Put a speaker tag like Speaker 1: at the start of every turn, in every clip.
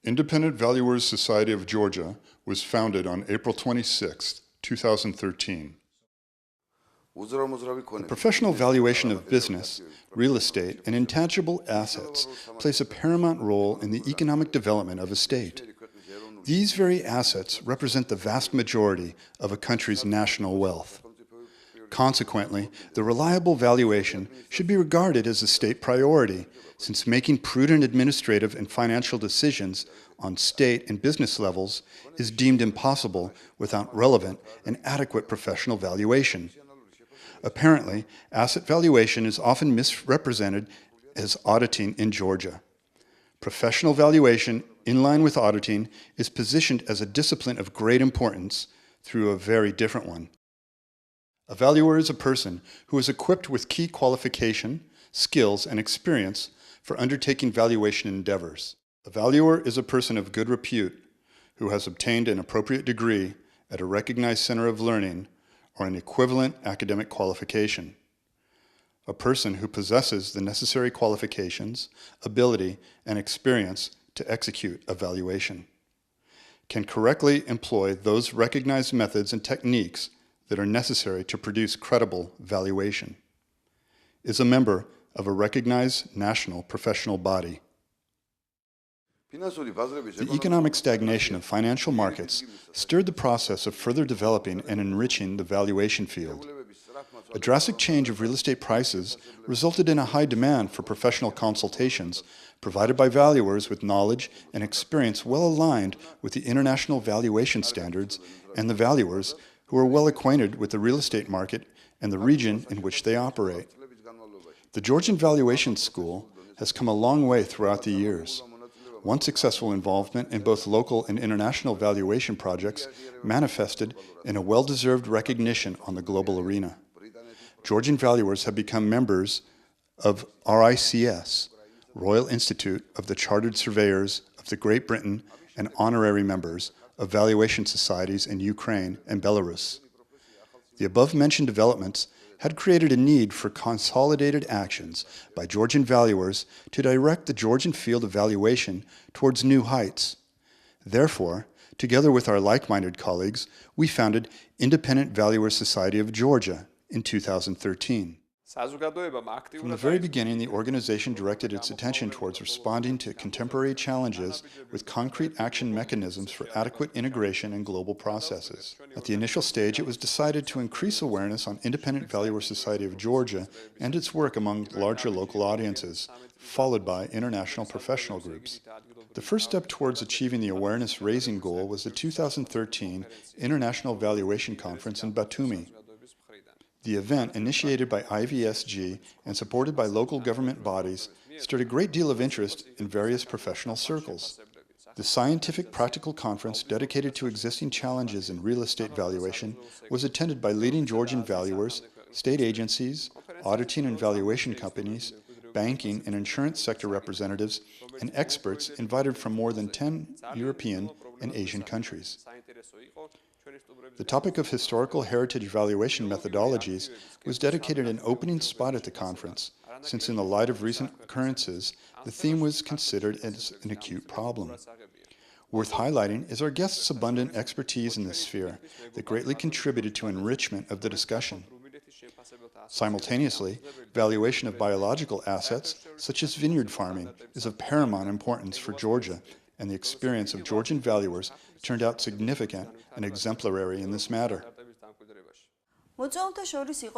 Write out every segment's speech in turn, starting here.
Speaker 1: Independent Valuers Society of Georgia was founded on April 26, 2013. The professional valuation of business, real estate, and intangible assets plays a paramount role in the economic development of a state. These very assets represent the vast majority of a country's national wealth. Consequently, the reliable valuation should be regarded as a state priority, since making prudent administrative and financial decisions on state and business levels is deemed impossible without relevant and adequate professional valuation. Apparently, asset valuation is often misrepresented as auditing in Georgia. Professional valuation, in line with auditing, is positioned as a discipline of great importance through a very different one. A valuer is a person who is equipped with key qualification, skills, and experience for undertaking valuation endeavors. A valuer is a person of good repute who has obtained an appropriate degree at a recognized center of learning or an equivalent academic qualification. A person who possesses the necessary qualifications, ability, and experience to execute a valuation. Can correctly employ those recognized methods and techniques that are necessary to produce credible valuation. Is a member of a recognized national professional body. The economic stagnation of financial markets stirred the process of further developing and enriching the valuation field. A drastic change of real estate prices resulted in a high demand for professional consultations provided by valuers with knowledge and experience well aligned with the international valuation standards and the valuers who are well acquainted with the real estate market and the region in which they operate. The Georgian Valuation School has come a long way throughout the years. One successful involvement in both local and international valuation projects manifested in a well-deserved recognition on the global arena. Georgian valuers have become members of RICS, Royal Institute of the Chartered Surveyors of the Great Britain, and honorary members of valuation societies in Ukraine and Belarus. The above-mentioned developments had created a need for consolidated actions by Georgian valuers to direct the Georgian field of valuation towards new heights. Therefore, together with our like-minded colleagues, we founded Independent Valuers Society of Georgia in 2013. From the very beginning, the organization directed its attention towards responding to contemporary challenges with concrete action mechanisms for adequate integration in global processes. At the initial stage, it was decided to increase awareness on Independent Valuer Society of Georgia and its work among larger local audiences, followed by international professional groups. The first step towards achieving the awareness-raising goal was the 2013 International Valuation Conference in Batumi. The event, initiated by IVSG and supported by local government bodies, stirred a great deal of interest in various professional circles. The scientific practical conference dedicated to existing challenges in real estate valuation was attended by leading Georgian valuers, state agencies, auditing and valuation companies, banking and insurance sector representatives, and experts invited from more than 10 European and Asian countries. The topic of historical heritage valuation methodologies was dedicated an opening spot at the conference, since in the light of recent occurrences, the theme was considered as an acute problem. Worth highlighting is our guests' abundant expertise in this sphere that greatly contributed to enrichment of the discussion. Simultaneously, valuation of biological assets, such as vineyard farming, is of paramount importance for Georgia, and the experience of Georgian valuers turned out significant and exemplary in this matter.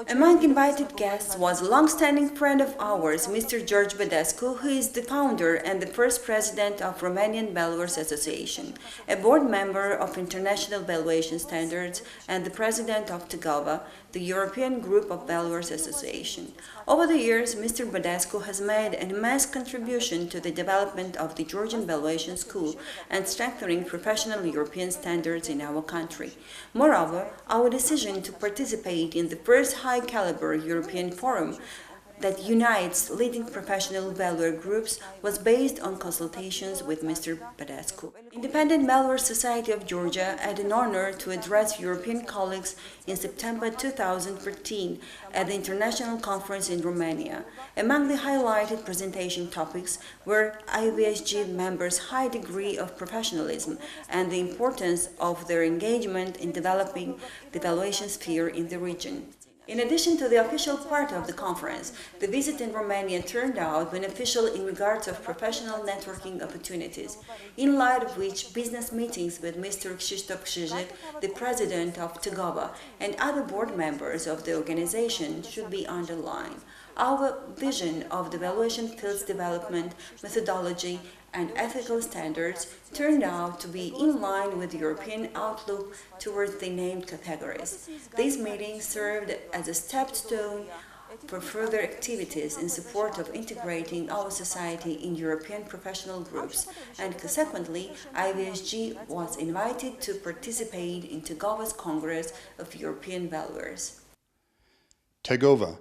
Speaker 2: Among invited guests was a long-standing friend of ours, Mr. George Badescu, who is the founder and the first president of Romanian Valuers Association, a board member of International Valuation Standards, and the president of TGAVA, the European Group of Valuers Association. Over the years, Mr. Badescu has made an immense contribution to the development of the Georgian Valuation School and strengthening professional European standards in our country. Moreover, our decision to participate in the first high-caliber European Forum that unites leading professional valuer groups was based on consultations with Mr. Badescu. Independent Valuer Society of Georgia had an honor to address European colleagues in September 2014 at the International Conference in Romania. Among the highlighted presentation topics were IVSG members' high degree of professionalism and the importance of their engagement in developing the valuation sphere in the region. In addition to the official part of the conference, the visit in Romania turned out beneficial in regards of professional networking opportunities, in light of which business meetings with Mr. Krzysztof Krzyżyk, the president of Tegova, and other board members of the organization should be underlined. Our vision of the valuation field's development, methodology, and ethical standards turned out to be in line with the European outlook towards the named categories. These meetings served as a stepstone for further activities in support of integrating our society in European professional groups, and consequently, IVSG was invited to participate in Tegova's Congress of European Valuers.
Speaker 1: Tegova,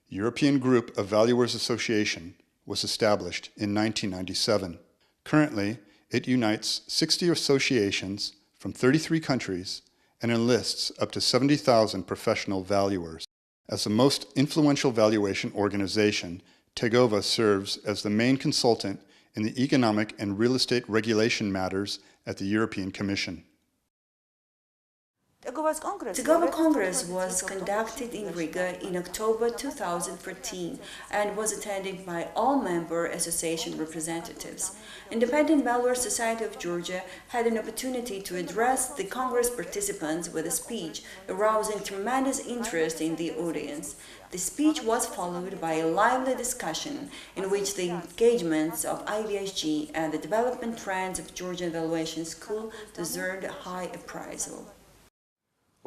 Speaker 1: European Group of Valuers Association, was established in 1997. Currently, it unites 60 associations from 33 countries and enlists up to 70,000 professional valuers. As the most influential valuation organization, Tegova serves as the main consultant in the economic and real estate regulation matters at the European Commission.
Speaker 2: Tegova Congress was conducted in Riga in October 2014 and was attended by all member association representatives. Independent Valuer Society of Georgia had an opportunity to address the Congress participants with a speech, arousing tremendous interest in the audience. The speech was followed by a lively discussion in which the engagements of IVSG and the development trends of Georgian Valuation School deserved a high appraisal.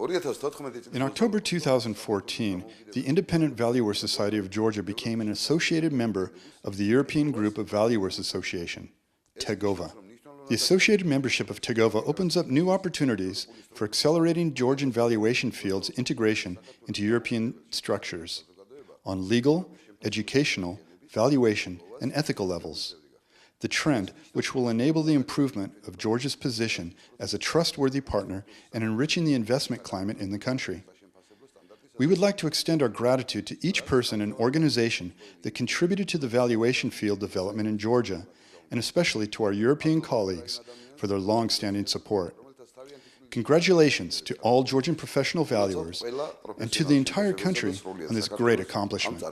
Speaker 1: In October 2014, the Independent Valuer Society of Georgia became an associated member of the European Group of Valuers Association, Tegova. The associated membership of Tegova opens up new opportunities for accelerating Georgian valuation field's integration into European structures on legal, educational, valuation, and ethical levels. The trend which will enable the improvement of Georgia's position as a trustworthy partner and enriching the investment climate in the country. We would like to extend our gratitude to each person and organization that contributed to the valuation field development in Georgia, and especially to our European colleagues for their long-standing support. Congratulations to all Georgian professional valuers and to the entire country on this great accomplishment.